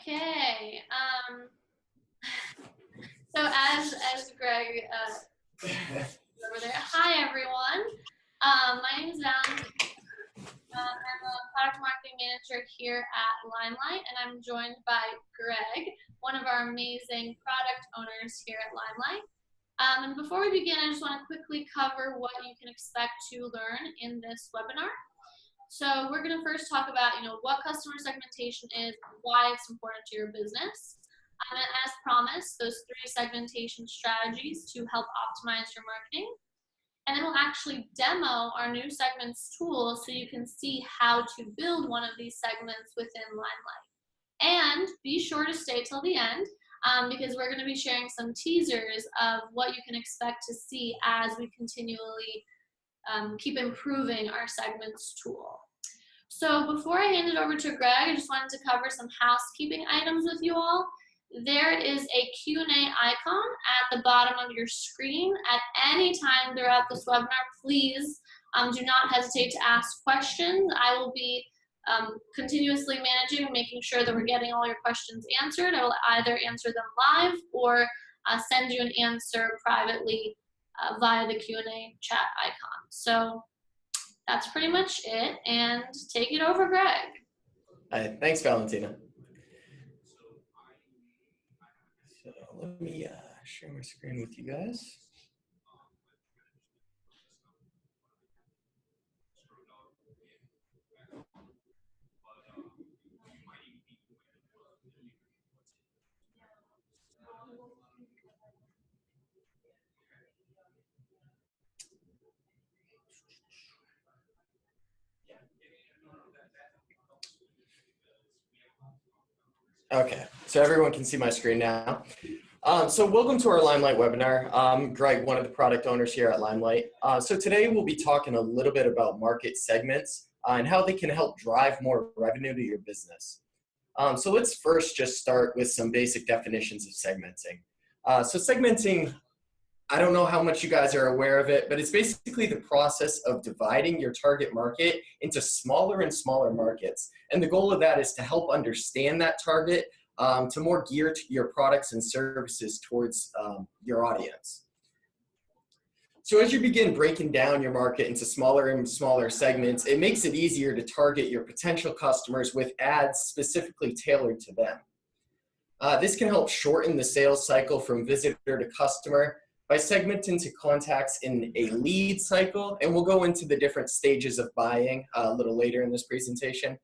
Okay. So as Greg over there. Hi everyone. My name is Val. I'm a product marketing manager here at Limelight, and I'm joined by Greg, one of our amazing product owners here at Limelight. And before we begin, I just want to quickly cover what you can expect to learn in this webinar. So we're going to first talk about, what customer segmentation is, why it's important to your business. And as promised, those 3 segmentation strategies to help optimize your marketing. And then we'll actually demo our new segments tool so you can see how to build one of these segments within Limelight. And be sure to stay till the end because we're going to be sharing some teasers of what you can expect to see as we continually keep improving our segments tool. So before I hand it over to Greg, I just wanted to cover some housekeeping items with you all. There is a Q&A icon at the bottom of your screen. At any time throughout this webinar, please do not hesitate to ask questions. I will be continuously managing and making sure that we're getting all your questions answered. I will either answer them live or send you an answer privately via the Q&A chat icon. So that's pretty much it, and take it over, Greg. Hi, thanks, Valentina. So let me share my screen with you guys. Okay, so everyone can see my screen now. So welcome to our Limelight webinar. I'm Greg, one of the product owners here at Limelight. So today we'll be talking a little bit about market segments and how they can help drive more revenue to your business. So let's first just start with some basic definitions of segmenting. So segmenting, I don't know how much you guys are aware of it, but it's basically the process of dividing your target market into smaller and smaller markets. And the goal of that is to help understand that target to more gear to your products and services towards your audience. So as you begin breaking down your market into smaller and smaller segments, it makes it easier to target your potential customers with ads specifically tailored to them. This can help shorten the sales cycle from visitor to customer by segmenting to contacts in a lead cycle, and we'll go into the different stages of buying a little later in this presentation.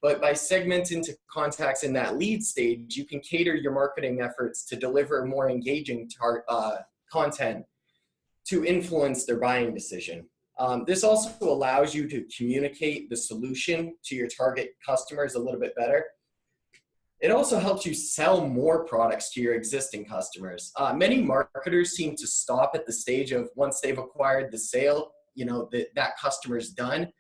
But by segmenting to contacts in that lead stage, you can cater your marketing efforts to deliver more engaging content to influence their buying decision. This also allows you to communicate the solution to your target customers a little bit better. It also helps you sell more products to your existing customers. Many marketers seem to stop at the stage of once they've acquired the sale, that customer's done.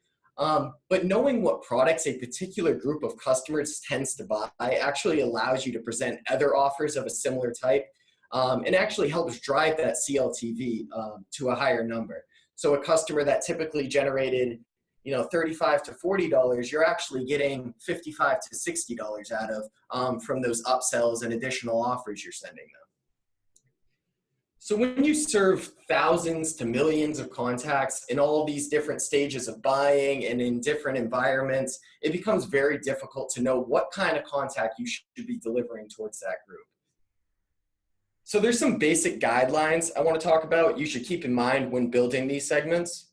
But knowing what products a particular group of customers tends to buy actually allows you to present other offers of a similar type and actually helps drive that CLTV to a higher number. So a customer that typically generated $35 to $40, you're actually getting $55 to $60 out of from those upsells and additional offers you're sending them. So when you serve thousands to millions of contacts in all these different stages of buying and in different environments, it becomes very difficult to know what kind of contact you should be delivering towards that group. So there's some basic guidelines I want to talk about you should keep in mind when building these segments.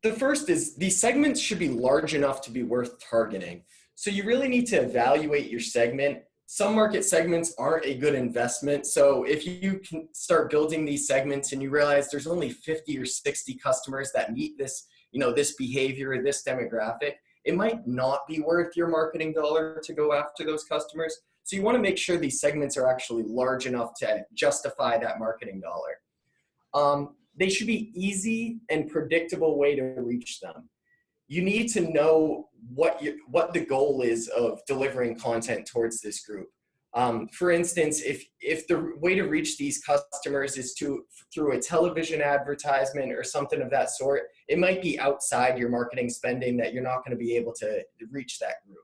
The first is these segments should be large enough to be worth targeting. So you really need to evaluate your segment. Some market segments aren't a good investment. So if you can start building these segments and you realize there's only 50 or 60 customers that meet this, this behavior or this demographic, it might not be worth your marketing dollar to go after those customers. So you want to make sure these segments are actually large enough to justify that marketing dollar. They should be easy and predictable way to reach them. You need to know what the goal is of delivering content towards this group. For instance, if the way to reach these customers is through a television advertisement or something of that sort, it might be outside your marketing spending that you're not going to be able to reach that group.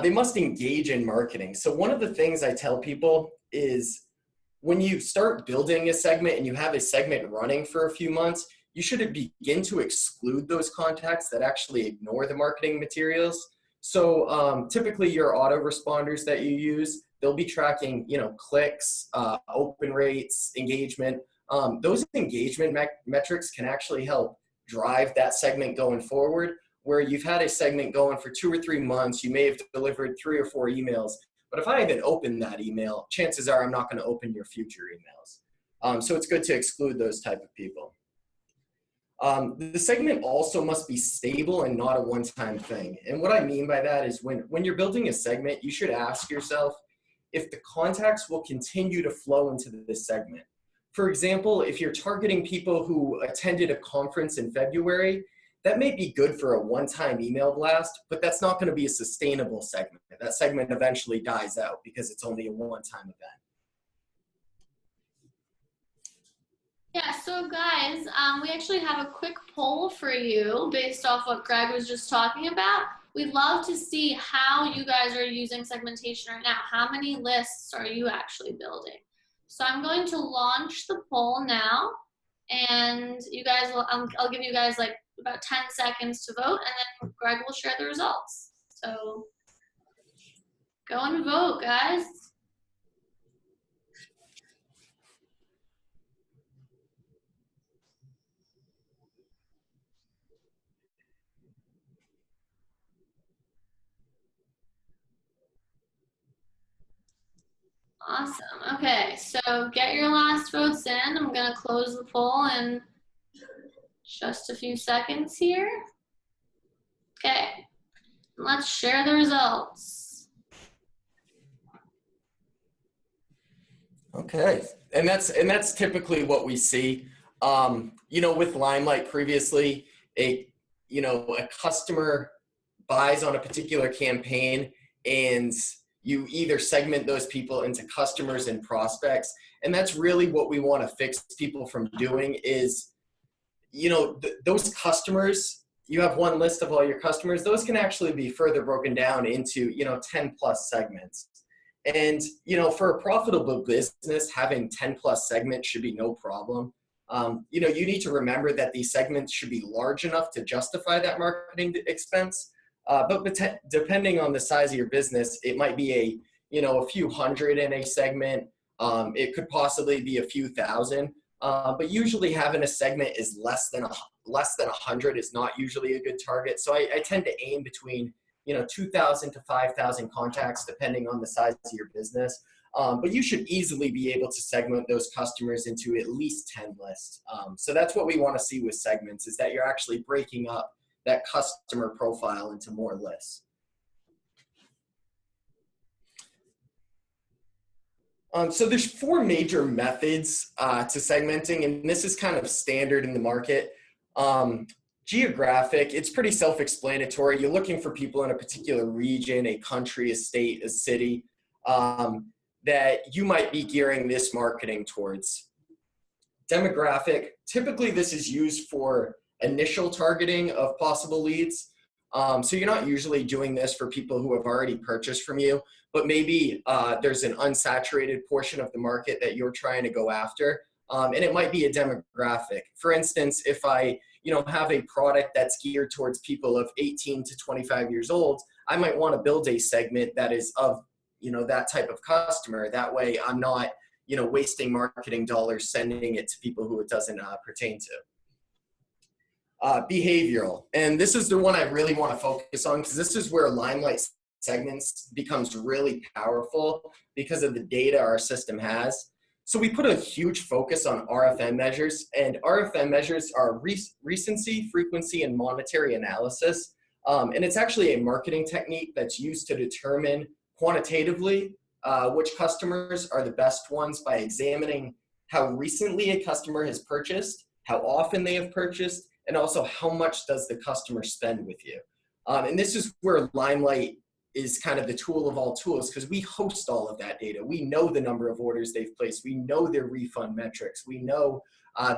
they must engage in marketing. So one of the things I tell people is when you start building a segment and you have a segment running for a few months, you should begin to exclude those contacts that actually ignore the marketing materials. So typically your autoresponders that you use, they'll be tracking, you know, clicks, open rates, engagement. Those engagement metrics can actually help drive that segment going forward, where you've had a segment going for 2 or 3 months, you may have delivered 3 or 4 emails, but if I haven't opened that email, chances are I'm not going to open your future emails. So it's good to exclude those type of people. The segment also must be stable and not a one-time thing. And what I mean by that is when you're building a segment, you should ask yourself if the contacts will continue to flow into this segment. For example, if you're targeting people who attended a conference in February, that may be good for a one-time email blast, but that's not going to be a sustainable segment. That segment eventually dies out because it's only a one-time event. Yeah, so guys, we actually have a quick poll for you based off what Greg was just talking about. We'd love to see how you guys are using segmentation right now. How many lists are you actually building? So I'm going to launch the poll now, and you guys will, I'll give you guys like about 10 seconds to vote, and then Greg will share the results. So go and vote, guys. Awesome. Okay, so get your last votes in. I'm going to close the poll in just a few seconds here. Okay, let's share the results. Okay, and that's typically what we see. You know, with Limelight previously, a customer buys on a particular campaign, and you either segment those people into customers and prospects, and that's really what we want to fix people from doing. Is, you know, those customers, you have one list of all your customers, those can actually be further broken down into, you know, 10 plus segments. And, you know, for a profitable business, having 10 plus segments should be no problem. You know, you need to remember that these segments should be large enough to justify that marketing expense. But depending on the size of your business, it might be a few hundred in a segment. It could possibly be a few thousand. But usually having a segment is less than 100 is not usually a good target. So I tend to aim between 2,000 to 5,000 contacts, depending on the size of your business. But you should easily be able to segment those customers into at least 10 lists. So that's what we want to see with segments, is that you're actually breaking up that customer profile into more lists. So there's 4 major methods to segmenting, and this is kind of standard in the market. Geographic, it's pretty self-explanatory. You're looking for people in a particular region, a country, a state, a city, that you might be gearing this marketing towards. Demographic, typically this is used for initial targeting of possible leads. So you're not usually doing this for people who have already purchased from you, but maybe there's an unsaturated portion of the market that you're trying to go after. And it might be a demographic. For instance, if I have a product that's geared towards people of 18 to 25 years old, I might want to build a segment that is of that type of customer. That way I'm not wasting marketing dollars sending it to people who it doesn't pertain to. Behavioral, and this is the one I really want to focus on, because this is where Limelight segments becomes really powerful because of the data our system has. So we put a huge focus on RFM measures, and RFM measures are recency, frequency, and monetary analysis. And it's actually a marketing technique that's used to determine quantitatively which customers are the best ones by examining how recently a customer has purchased, how often they have purchased, and also how much does the customer spend with you. And this is where Limelight is kind of the tool of all tools, because we host all of that data. We know the number of orders they've placed. We know their refund metrics. We know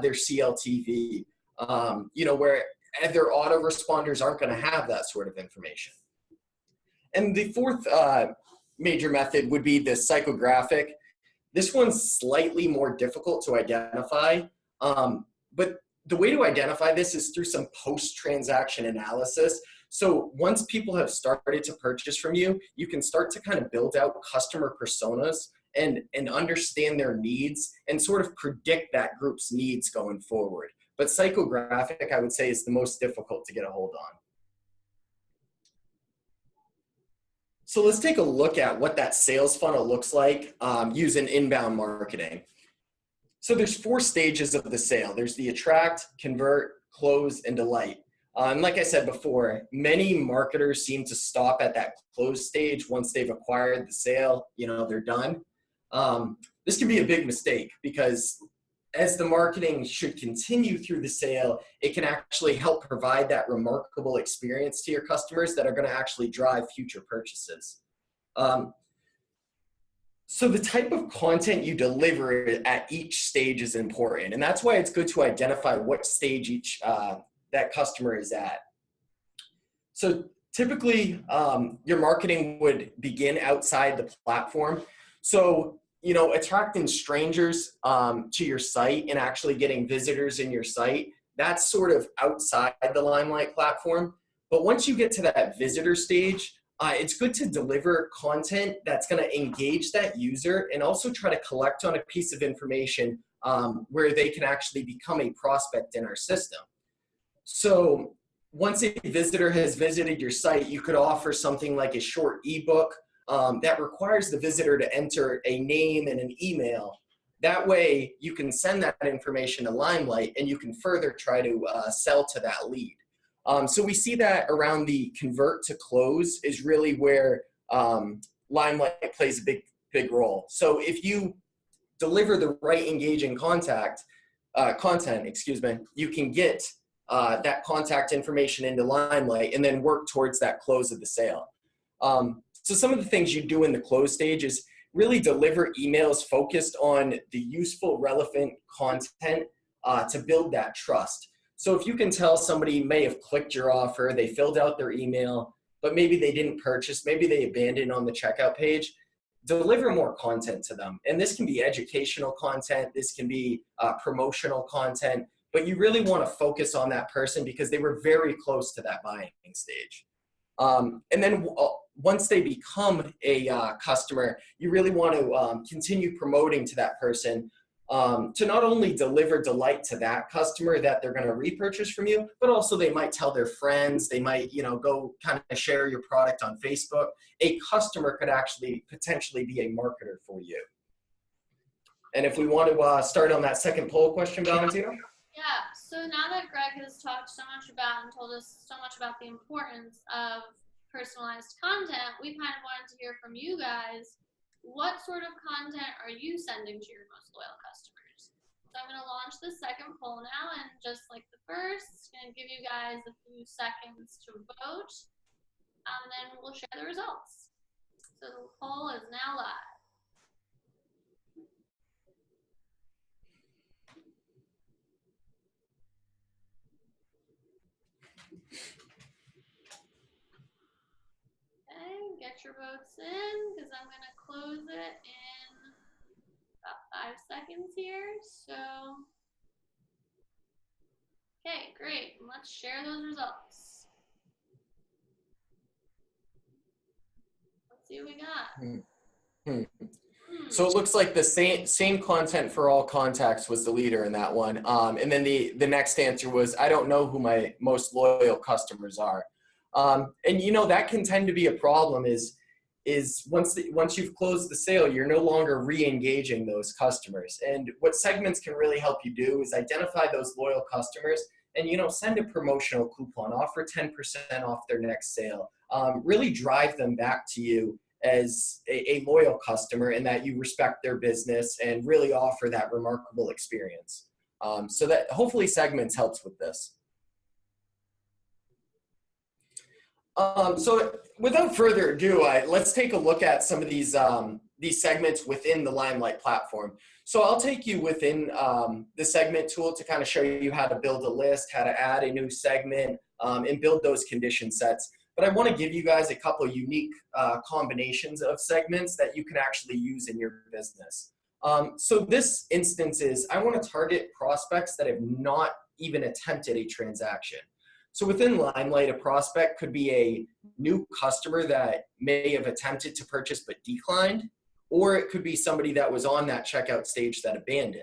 their CLTV, where their autoresponders aren't going to have that sort of information. And the fourth major method would be the psychographic. This one's slightly more difficult to identify, but the way to identify this is through some post-transaction analysis. So once people have started to purchase from you, you can start to kind of build out customer personas and understand their needs and sort of predict that group's needs going forward. But psychographic, I would say, is the most difficult to get a hold on. So let's take a look at what that sales funnel looks like using inbound marketing. So there's 4 stages of the sale. There's the attract, convert, close, and delight. And like I said before, many marketers seem to stop at that close stage once they've acquired the sale, they're done. This can be a big mistake because as the marketing should continue through the sale, it can actually help provide that remarkable experience to your customers that are going to actually drive future purchases. So the type of content you deliver at each stage is important, and that's why it's good to identify what stage each that customer is at. So typically, your marketing would begin outside the platform. So, attracting strangers to your site and actually getting visitors in your site, that's sort of outside the Limelight platform. But once you get to that visitor stage, it's good to deliver content that's going to engage that user and also try to collect on a piece of information where they can actually become a prospect in our system. So once a visitor has visited your site, you could offer something like a short ebook that requires the visitor to enter a name and an email. That way you can send that information to Limelight and you can further try to sell to that lead. So we see that around the convert to close is really where Limelight plays a big role. So if you deliver the right engaging content, you can get that contact information into Limelight and then work towards that close of the sale. So some of the things you do in the close stage is really deliver emails focused on the useful, relevant content to build that trust. So if you can tell somebody may have clicked your offer, they filled out their email, but maybe they didn't purchase, maybe they abandoned on the checkout page, deliver more content to them. And this can be educational content, this can be promotional content, but you really want to focus on that person because they were very close to that buying stage. And then once they become a customer, you really want to continue promoting to that person to not only deliver delight to that customer that they're going to repurchase from you, but also they might tell their friends, they might, go kind of share your product on Facebook. A customer could actually potentially be a marketer for you. And if we want to start on that second poll question, Valentina? Yeah, so now that Greg has talked so much about and told us so much about the importance of personalized content, we kind of wanted to hear from you guys. What sort of content are you sending to your most loyal customers? So I'm going to launch the second poll now, and just like the first, I'm going to give you guys a few seconds to vote, and then we'll share the results. So the poll is now live. Okay, get your votes in because I'm going to close it in about 5 seconds here. So, okay, great. Let's share those results. Let's see what we got. So it looks like the same content for all contacts was the leader in that one. And then the next answer was, I don't know who my most loyal customers are. And that can tend to be a problem is once you've closed the sale, you're no longer re-engaging those customers. And what segments can really help you do is identify those loyal customers and, send a promotional coupon, offer 10% off their next sale, really drive them back to you as a loyal customer and that you respect their business and really offer that remarkable experience. So that hopefully segments helps with this. So without further ado, let's take a look at some of these segments within the Limelight platform. So I'll take you within the segment tool to kind of show you how to build a list, how to add a new segment, and build those condition sets. but I want to give you guys a couple of unique combinations of segments that you can actually use in your business. So this instance is, I want to target prospects that have not even attempted a transaction. So within Limelight, a prospect could be a new customer that may have attempted to purchase but declined, or it could be somebody that was on that checkout stage that abandoned.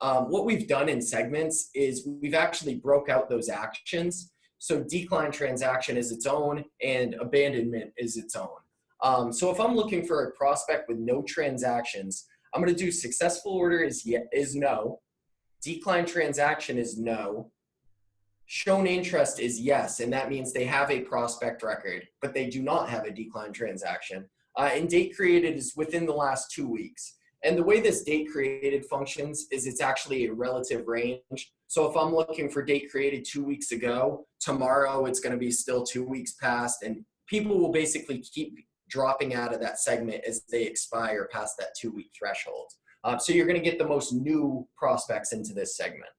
What we've done in segments is we've actually broke out those actions. So decline transaction is its own and abandonment is its own. So if I'm looking for a prospect with no transactions, I'm going to do successful order is no, decline transaction is no, shown interest is yes, and that means they have a prospect record, but they do not have a decline transaction. And date created is within the last 2 weeks. And the way this date created functions is it's actually a relative range. So if I'm looking for date created 2 weeks ago, tomorrow it's going to be still 2 weeks past, and people will basically keep dropping out of that segment as they expire past that 2 week threshold. So you're going to get the most new prospects into this segment.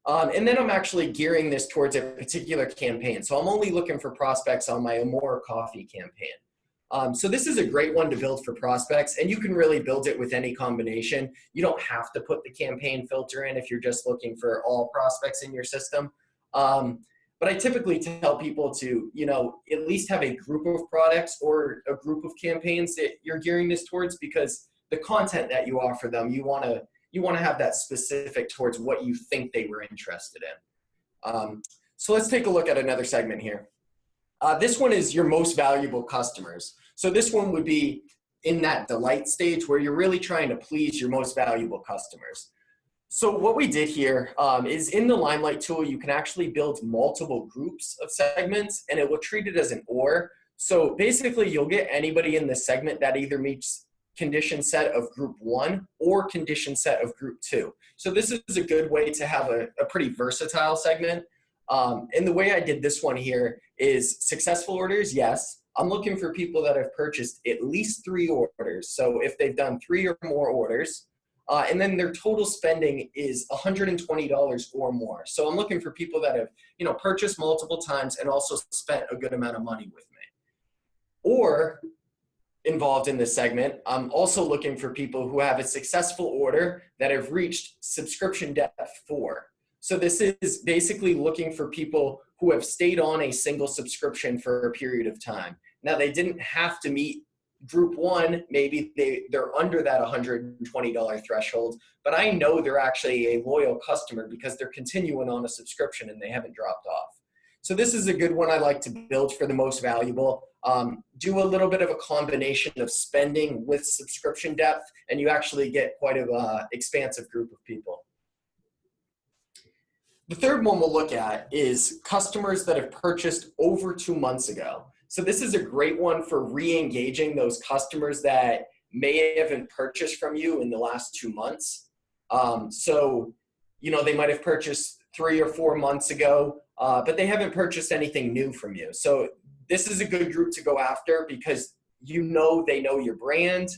And then I'm actually gearing this towards a particular campaign. So I'm only looking for prospects on my Amore Coffee campaign. So this is a great one to build for prospects, and you can really build it with any combination. You don't have to put the campaign filter in if you're just looking for all prospects in your system. But I typically tell people to, at least have a group of products or a group of campaigns that you're gearing this towards, because the content that you offer them, you want to have that specific towards what you think they were interested in. So let's take a look at another segment here. This one is your most valuable customers. So this one would be in that delight stage where you're really trying to please your most valuable customers. So what we did here is in the Limelight tool, you can actually build multiple groups of segments, and it will treat it as an OR. So basically you'll get anybody in this segment that either meets condition set of group 1 or condition set of group 2. So this is a good way to have a pretty versatile segment. And the way I did this one here is successful orders, yes. I'm looking for people that have purchased at least 3 orders. So if they've done 3 or more orders, and then their total spending is $120 or more. So I'm looking for people that have, purchased multiple times and also spent a good amount of money with me. Or involved in this segment, I'm also looking for people who have a successful order that have reached subscription depth 4. So this is basically looking for people who have stayed on a single subscription for a period of time. Now, they didn't have to meet group 1, maybe they're under that $120 threshold, but I know they're actually a loyal customer because they're continuing on a subscription and they haven't dropped off. So this is a good one I like to build for the most valuable. Do a little bit of a combination of spending with subscription depth, and you actually get quite an expansive group of people. The third one we'll look at is customers that have purchased over 2 months ago. So this is a great one for re-engaging those customers that may haven't purchased from you in the last 2 months. So, they might have purchased 3 or 4 months ago, but they haven't purchased anything new from you. So this is a good group to go after because they know your brand,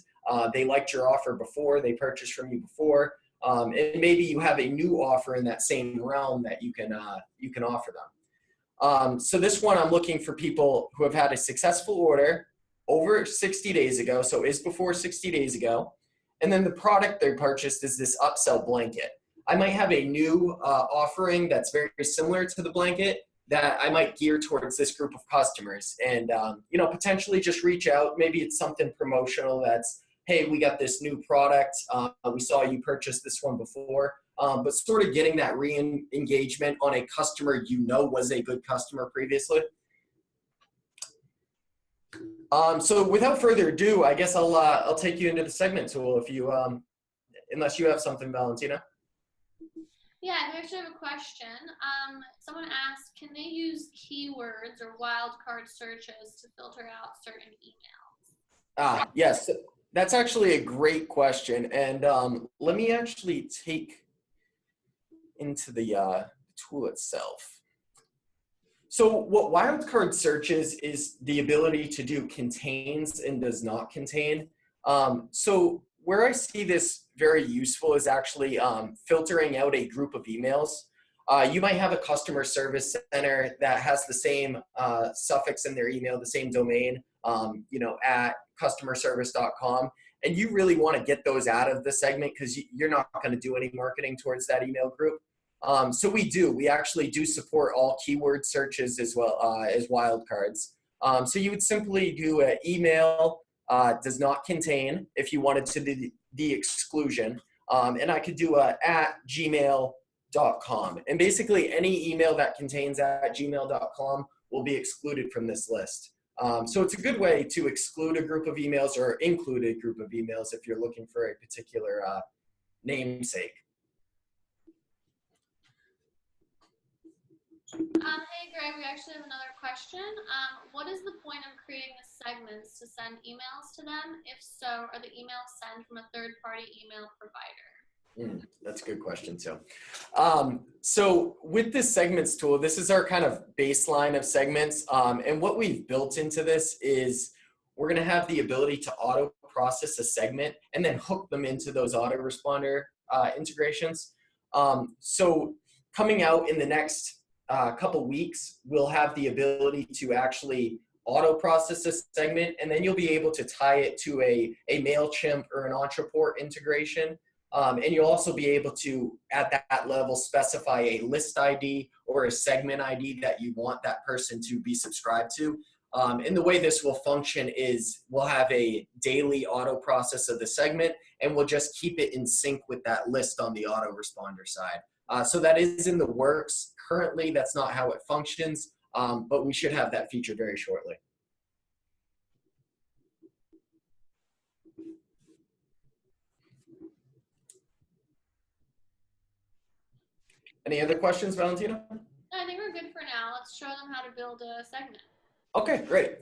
they liked your offer before, they purchased from you before, and maybe you have a new offer in that same realm that you can offer them. So this one, I'm looking for people who have had a successful order over 60 days ago, so is before 60 days ago, and then the product they purchased is this upsell blanket. I might have a new offering that's very similar to the blanket that I might gear towards this group of customers, and potentially just reach out. Maybe it's something promotional that's, hey, we got this new product. We saw you purchase this one before, but sort of getting that re-engagement on a customer was a good customer previously. So without further ado, I guess I'll take you into the segment tool if you, unless you have something, Valentina. Yeah, I actually have a question. Someone asked, can they use keywords or wildcard searches to filter out certain emails? Yes, that's actually a great question. And let me actually take into the tool itself. So what wildcard searches is the ability to do contains and does not contain. So where I see this very useful is actually filtering out a group of emails. You might have a customer service center that has the same suffix in their email, the same domain, at customerservice.com. And you really want to get those out of the segment because you're not going to do any marketing towards that email group. So we actually do support all keyword searches as well as wildcards. So you would simply do an email does not contain if you wanted to do the exclusion. And I could do a @gmail.com. And basically any email that contains @gmail.com will be excluded from this list. So it's a good way to exclude a group of emails or include a group of emails if you're looking for a particular namesake. Hey Greg, we actually have another question. What is the point of creating the segments to send emails to them? If so, are the emails sent from a third-party email provider? That's a good question too. So with this segments tool, this is our kind of baseline of segments. And what we've built into this is we're going to have the ability to auto process a segment and then hook them into those autoresponder integrations. So coming out in the next couple weeks, we'll have the ability to actually auto process a segment, and then you'll be able to tie it to a MailChimp or an Entreport integration. And you'll also be able to, at that level, specify a list ID or a segment ID that you want that person to be subscribed to. And the way this will function is we'll have a daily auto process of the segment, and we'll just keep it in sync with that list on the autoresponder side. So that is in the works. Currently, that's not how it functions, but we should have that feature very shortly. Any other questions, Valentina? No, I think we're good for now. Let's show them how to build a segment. Okay, great.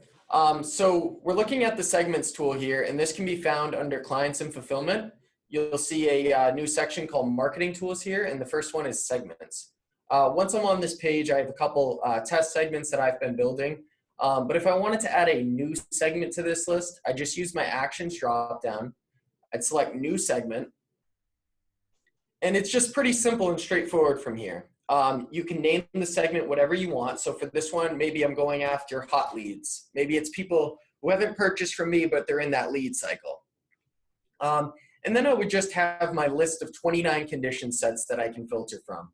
So we're looking at the segments tool here, and this can be found under clients and fulfillment. You'll see a new section called marketing tools here, and the first one is segments. Once I'm on this page, I have a couple test segments that I've been building. But if I wanted to add a new segment to this list, I just use my actions drop down. I'd select new segment. And it's just pretty simple and straightforward from here. You can name the segment whatever you want. So for this one, maybe I'm going after hot leads. Maybe it's people who haven't purchased from me, but they're in that lead cycle. And then I would just have my list of 29 condition sets that I can filter from.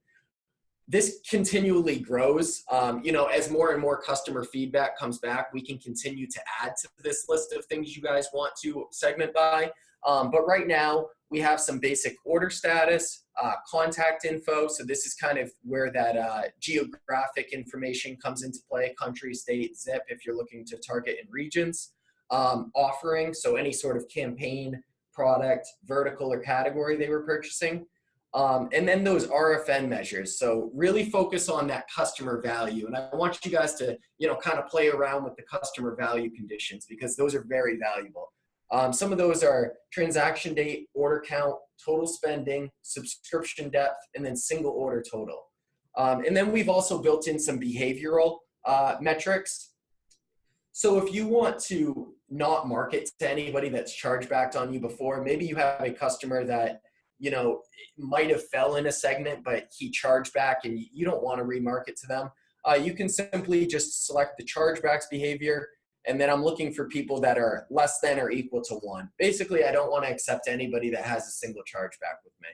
This continually grows. As more and more customer feedback comes back, we can continue to add to this list of things you guys want to segment by. But right now, we have some basic order status, contact info. So this is kind of where that geographic information comes into play, country, state, zip, if you're looking to target in regions. Offering, so any sort of campaign, product, vertical, or category they were purchasing. And then those RFN measures. So really focus on that customer value. And I want you guys to, kind of play around with the customer value conditions because those are very valuable. Some of those are transaction date, order count, total spending, subscription depth, and then single order total. And then we've also built in some behavioral metrics. So if you want to not market to anybody that's charged back on you before, maybe you have a customer that, might have fell in a segment, but he charged back and you don't want to remarket to them. You can simply just select the chargebacks behavior. And then I'm looking for people that are less than or equal to 1. Basically, I don't want to accept anybody that has a single chargeback with me.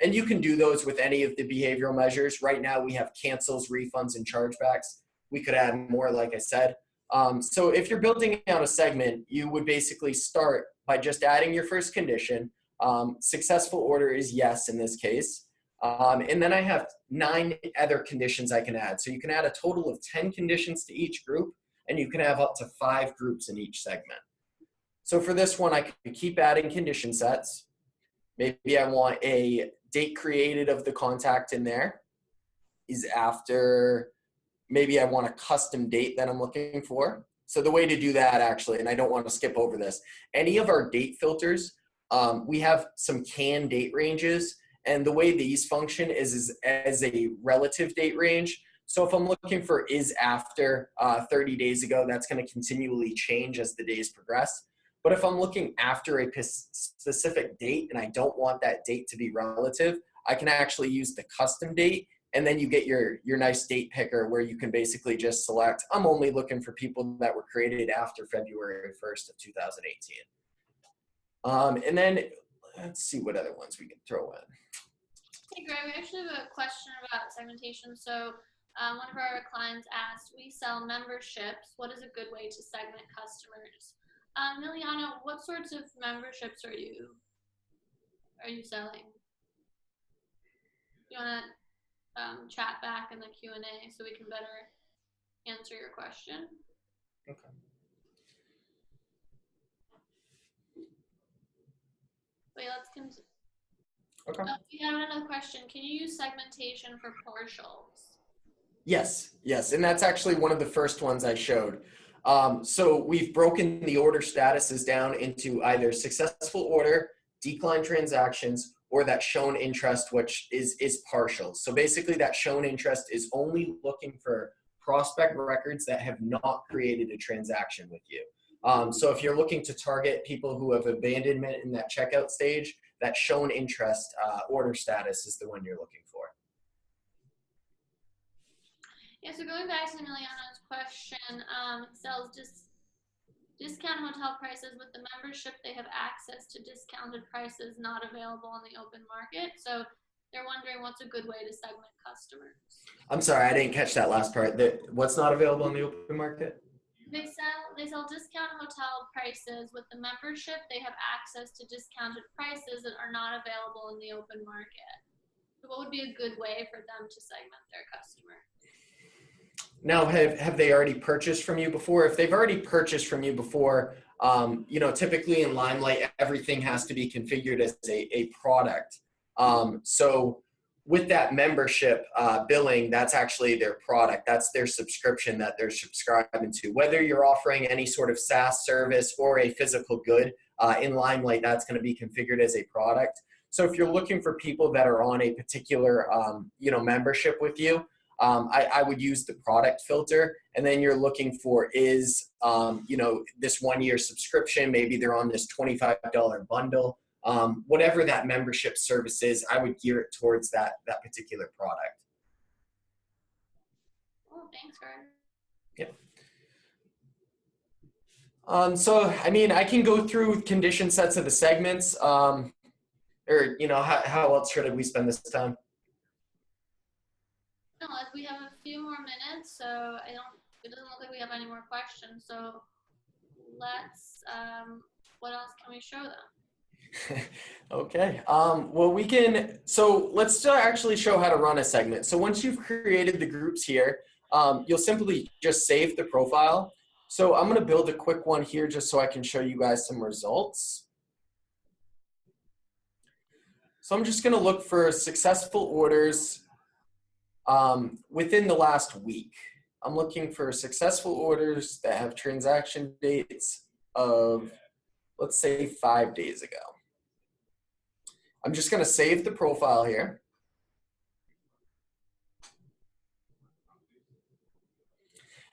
And you can do those with any of the behavioral measures. Right now, we have cancels, refunds, and chargebacks. We could add more, like I said. So if you're building out a segment, you would basically start by just adding your first condition. Successful order is yes in this case. And then I have 9 other conditions I can add. So you can add a total of 10 conditions to each group. And you can have up to 5 groups in each segment. So for this one, I can keep adding condition sets. Maybe I want a date created of the contact in there is after, maybe I want a custom date that I'm looking for. So the way to do that actually, and I don't want to skip over this, any of our date filters, we have some can date ranges. And the way these function is as a relative date range. So if I'm looking for is after 30 days ago, that's going to continually change as the days progress. But if I'm looking after a specific date and I don't want that date to be relative, I can actually use the custom date And then you get your nice date picker where you can basically just select, I'm only looking for people that were created after February 1st of 2018. And then let's see what other ones we can throw in. Hey, Greg, we actually have a question about segmentation. So one of our clients asked, we sell memberships. What is a good way to segment customers? Miliana, what sorts of memberships are you selling? You want to chat back in the Q&A so we can better answer your question? Okay. Wait, let's continue. Okay. We have another question. Can you use segmentation for partials? Yes, and that's actually one of the first ones I showed. So we've broken the order statuses down into either successful order, declined transactions, or that shown interest, which is partial. So basically that shown interest is only looking for prospect records that have not created a transaction with you. So if you're looking to target people who have abandonment in that checkout stage, that shown interest order status is the one you're looking for. Yeah, so going back to Miliana's question, sells discount hotel prices with the membership. They have access to discounted prices not available on the open market. So they're wondering what's a good way to segment customers. I'm sorry, I didn't catch that last part. What's not available on the open market? They sell discount hotel prices with the membership. They have access to discounted prices that are not available in the open market. So what would be a good way for them to segment their customer? Now, have they already purchased from you before? If they've already purchased from you before, typically in Limelight, everything has to be configured as a product. So with that membership billing, that's actually their product. That's their subscription that they're subscribing to. Whether you're offering any sort of SaaS service or a physical good in Limelight, that's going to be configured as a product. So if you're looking for people that are on a particular, membership with you, I would use the product filter, and then you're looking for is, this 1-year subscription, maybe they're on this $25 bundle. Whatever that membership service is, I would gear it towards that particular product. Oh, thanks, Greg. Yeah. So, I mean, I can go through condition sets of the segments, how else should we spend this time? No, we have a few more minutes, so it doesn't look like we have any more questions. So let's, what else can we show them? Okay. So let's actually show how to run a segment. So once you've created the groups here, you'll simply just save the profile. So I'm going to build a quick one here just so I can show you guys some results. So I'm just going to look for successful orders within the last week. I'm looking for successful orders that have transaction dates of, let's say, 5 days ago. I'm just going to save the profile here.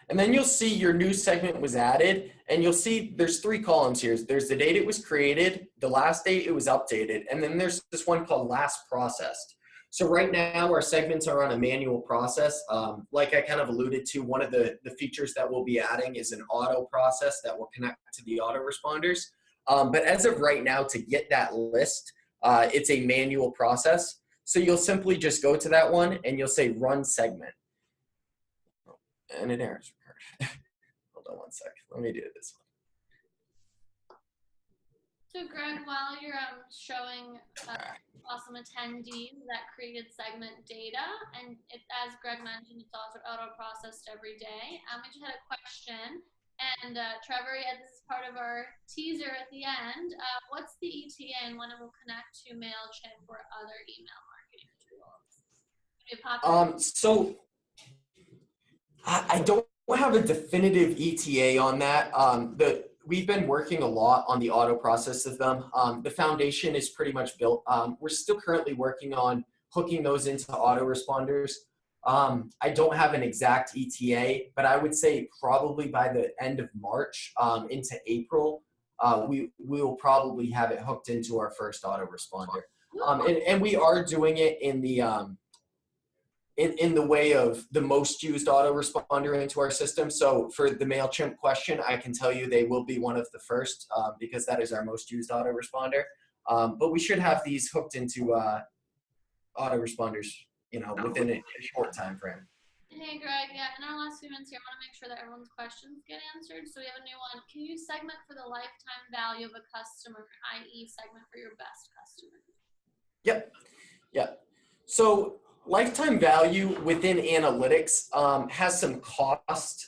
And then you'll see your new segment was added, and you'll see there's 3 columns here. There's the date it was created, the last date it was updated, and then there's this one called last processed. So right now our segments are on a manual process. Like I kind of alluded to, one of the features that we'll be adding is an auto process that will connect to the autoresponders. But as of right now, to get that list, it's a manual process. So you'll simply just go to that one and you'll say run segment. And an error is occurred. Hold on one second. Let me do this one. So Greg, while you're showing awesome attendees that created segment data, and as Greg mentioned, it's also auto-processed every day. We just had a question, and Trevor, this is part of our teaser at the end. What's the ETA and when it will connect to MailChimp or other email marketing tools? So I don't have a definitive ETA on that. We've been working a lot on the auto process of them. The foundation is pretty much built. We're still currently working on hooking those into autoresponders. I don't have an exact ETA, but I would say probably by the end of March into April, we will probably have it hooked into our first autoresponder. And we are doing it in the in the way of the most used autoresponder into our system. So for the MailChimp question, I can tell you they will be one of the first because that is our most used autoresponder. But we should have these hooked into autoresponders, within a short time frame. Hey Greg, yeah, in our last few minutes here, I want to make sure that everyone's questions get answered. So we have a new one. Can you segment for the lifetime value of a customer, i.e. segment for your best customers? Yep. So lifetime value within analytics has some cost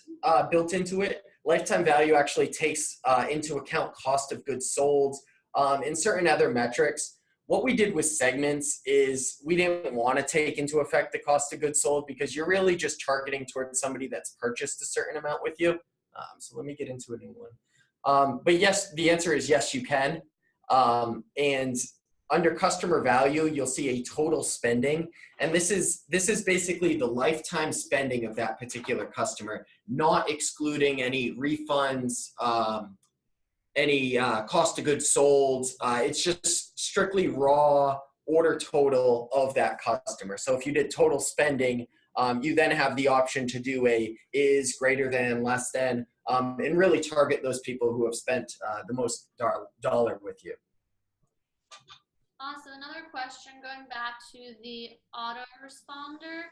built into it. Lifetime value actually takes into account cost of goods sold and certain other metrics. What we did with segments is we didn't want to take into effect the cost of goods sold because you're really just targeting towards somebody that's purchased a certain amount with you. So let me get into a new one. But yes, the answer is yes, you can. And under customer value, you'll see a total spending. And this is basically the lifetime spending of that particular customer, not excluding any refunds, any cost of goods sold. It's just strictly raw order total of that customer. So if you did total spending, you then have the option to do a is, greater than, less than, and really target those people who have spent the most dollar with you. Awesome. Another question going back to the autoresponder.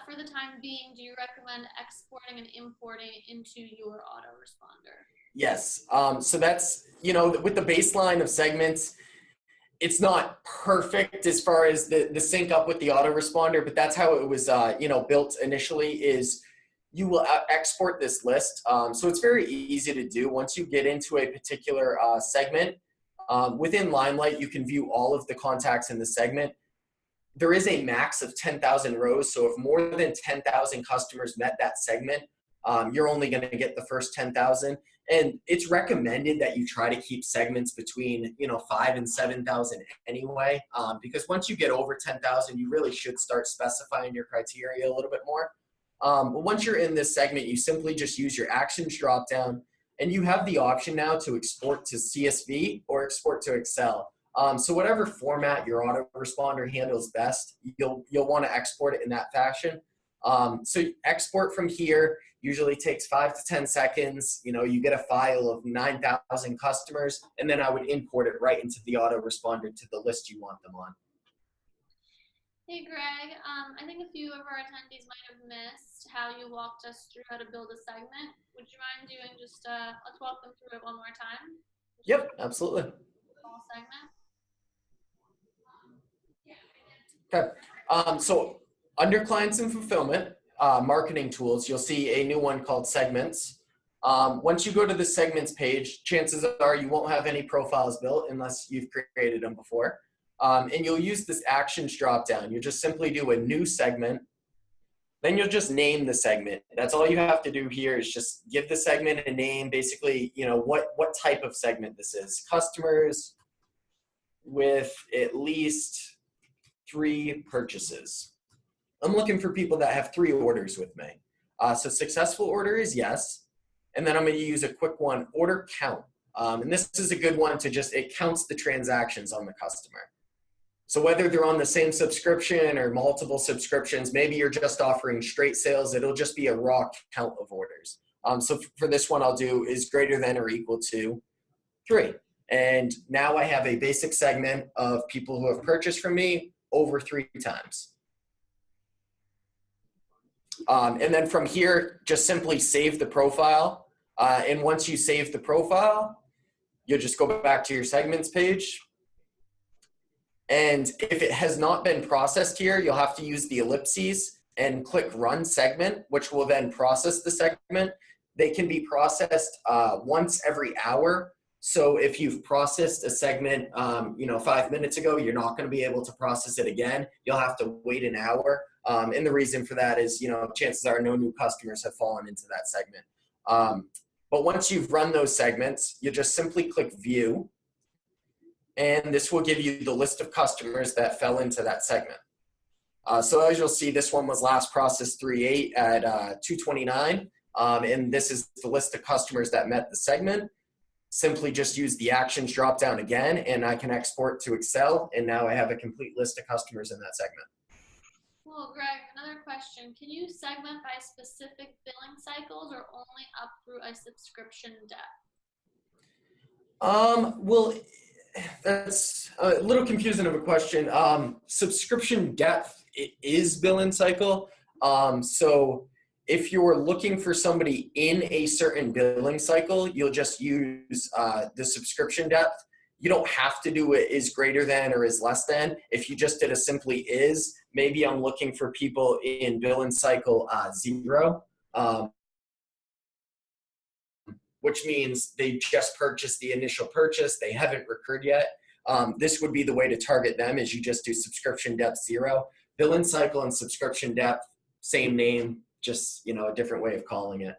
For the time being, do you recommend exporting and importing into your autoresponder? Yes. So that's, with the baseline of segments, it's not perfect as far as the sync up with the autoresponder, but that's how it was, built initially is you will export this list. So it's very easy to do. Once you get into a particular segment, within Limelight, you can view all of the contacts in the segment. There is a max of 10,000 rows. So if more than 10,000 customers met that segment, you're only going to get the first 10,000. And it's recommended that you try to keep segments between, 5 and 7,000 anyway, because once you get over 10,000, you really should start specifying your criteria a little bit more. But once you're in this segment, you simply just use your actions dropdown, and you have the option now to export to CSV or export to Excel. So whatever format your autoresponder handles best, you'll want to export it in that fashion. So export from here usually takes 5 to 10 seconds. You get a file of 9,000 customers, and then I would import it right into the autoresponder to the list you want them on. Hey Greg, I think a few of our attendees might have missed how you walked us through how to build a segment. Would you mind doing just, let's walk them through it one more time? Yep, absolutely. Small Okay. segment. So under clients and fulfillment, marketing tools, you'll see a new one called segments. Once you go to the segments page, chances are you won't have any profiles built unless you've created them before. And you'll use this actions dropdown. You just simply do a new segment. Then you'll just name the segment. That's all you have to do here is just give the segment a name. Basically, what type of segment this is. Customers with at least 3 purchases. I'm looking for people that have 3 orders with me. So successful order is yes. And then I'm going to use a quick one, order count. And this is a good one to it counts the transactions on the customer. So whether they're on the same subscription or multiple subscriptions, maybe you're just offering straight sales, it'll just be a raw count of orders. So for this one, I'll do is greater than or equal to 3. And now I have a basic segment of people who have purchased from me over 3 times. And then from here, just simply save the profile. And once you save the profile, you'll just go back to your segments page. And if it has not been processed here, you'll have to use the ellipses and click Run Segment, which will then process the segment. They can be processed once every hour. So if you've processed a segment, 5 minutes ago, you're not going to be able to process it again. You'll have to wait an hour. And the reason for that is, chances are no new customers have fallen into that segment. But once you've run those segments, you just simply click View. And this will give you the list of customers that fell into that segment. So as you'll see, this one was last processed 3/8 at 2:29. And this is the list of customers that met the segment. Simply just use the actions drop down again, and I can export to Excel. And now I have a complete list of customers in that segment. Cool, Greg, another question. Can you segment by specific billing cycles or only up through a subscription depth? Well, that's a little confusing of a question. Subscription depth is billing cycle. So if you're looking for somebody in a certain billing cycle, you'll just use the subscription depth. You don't have to do it is greater than or is less than. If you just did a simply is, maybe I'm looking for people in billing cycle 0. Which means they just purchased the initial purchase, they haven't recurred yet. This would be the way to target them, is you just do subscription depth 0. Billing cycle and subscription depth, same name, just a different way of calling it.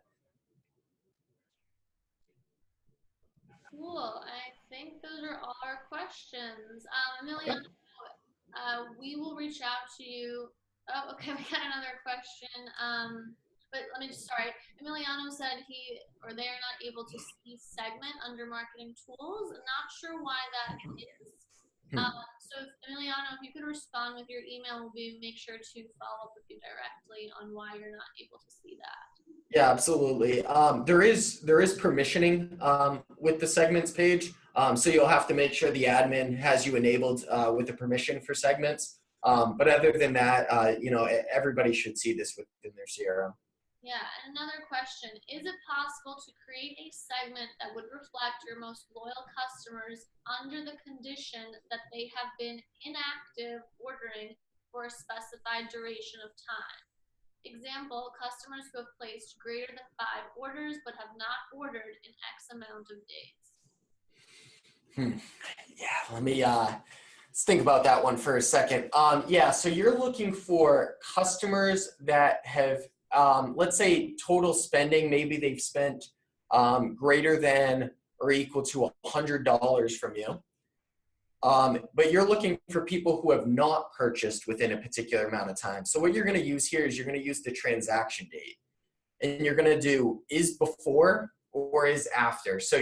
Cool, I think those are all our questions. Emiliano, we will reach out to you. Oh, okay, we got another question. But let me just, sorry. Emiliano said they are not able to see segment under marketing tools. I'm not sure why that is. So Emiliano, if you could respond with your email, we'll make sure to follow up with you directly on why you're not able to see that. Yeah, absolutely. There is permissioning with the segments page. So you'll have to make sure the admin has you enabled with the permission for segments. But other than that, everybody should see this within their CRM. Yeah, and another question, is it possible to create a segment that would reflect your most loyal customers under the condition that they have been inactive ordering for a specified duration of time? Example, customers who have placed greater than 5 orders but have not ordered in X amount of days. Yeah, let me let's think about that one for a second. Yeah, so you're looking for customers that have let's say total spending, maybe they've spent greater than or equal to $100 from you. But you're looking for people who have not purchased within a particular amount of time. So what you're going to use here is you're going to use the transaction date. And you're going to do is before or is after. So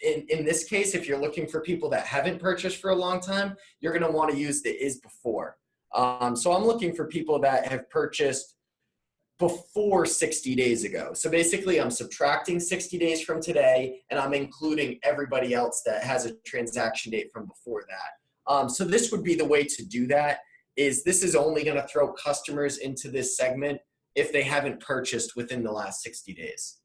in this case, if you're looking for people that haven't purchased for a long time, you're going to want to use the is before. So I'm looking for people that have purchased before 60 days ago. So basically I'm subtracting 60 days from today and I'm including everybody else that has a transaction date from before that. So this would be the way to do that, is this is only going to throw customers into this segment if they haven't purchased within the last 60 days.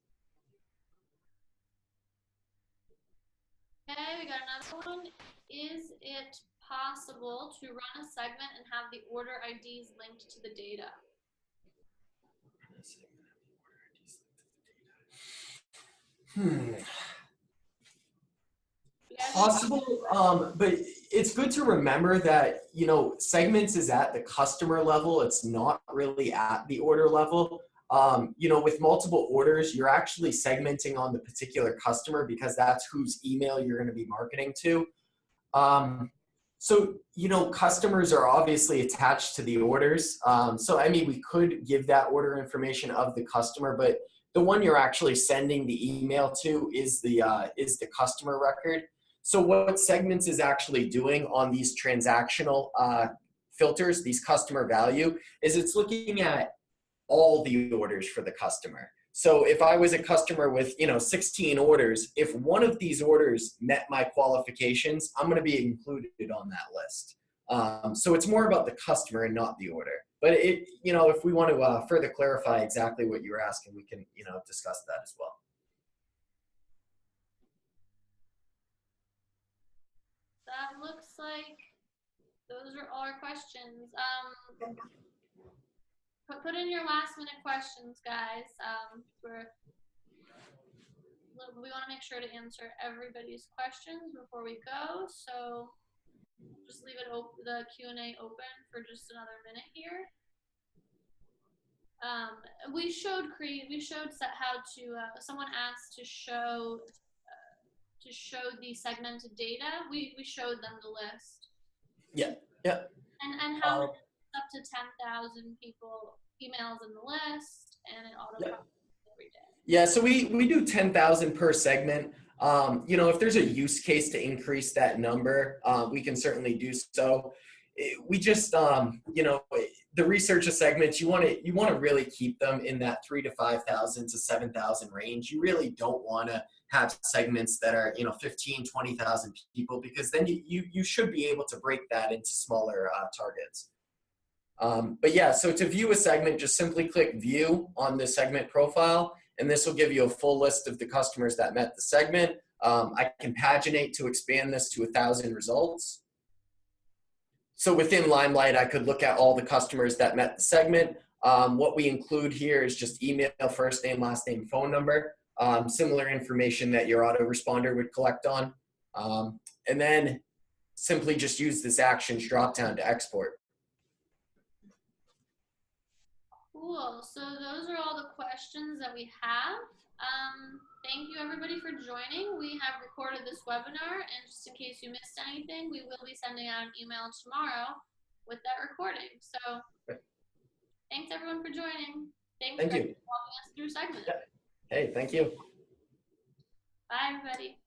Okay, we got another one. Is it possible to run a segment and have the order IDs linked to the data? Possible, but it's good to remember that, segments is at the customer level. It's not really at the order level. With multiple orders, you're actually segmenting on the particular customer because that's whose email you're going to be marketing to. So, customers are obviously attached to the orders. So, I mean, we could give that order information of the customer, but the one you're actually sending the email to is the customer record. So what Segments is actually doing on these transactional filters, these customer value, is it's looking at all the orders for the customer. So if I was a customer with 16 orders, if one of these orders met my qualifications, I'm going to be included on that list. So it's more about the customer and not the order. But if we want to further clarify exactly what you were asking, we can discuss that as well. That looks like those are all our questions. Put in your last minute questions, guys. We want to make sure to answer everybody's questions before we go. So just leave the Q&A open for just another minute here. We showed how to. Someone asked to show the segmented data. We showed them the list. Yeah. And how up to 10,000 people emails in the list, and it auto every day. Yeah, so we do 10,000 per segment. If there's a use case to increase that number, we can certainly do so. We just, the research of segments, you want to really keep them in that 3,000 to 5,000 to 7,000 range. You really don't want to have segments that are 15, 20,000 people, because then you should be able to break that into smaller targets. But yeah, so to view a segment, just simply click View on the segment profile, and this will give you a full list of the customers that met the segment. I can paginate to expand this to 1,000 results. So within Limelight, I could look at all the customers that met the segment. What we include here is just email, first name, last name, phone number, similar information that your autoresponder would collect on. And then simply just use this actions dropdown to export. Cool. So those are all the questions that we have. Thank you everybody for joining. We have recorded this webinar, and just in case you missed anything, we will be sending out an email tomorrow with that recording. So thanks everyone for joining. Thanks for walking us through segments. Hey, thank you. Bye everybody.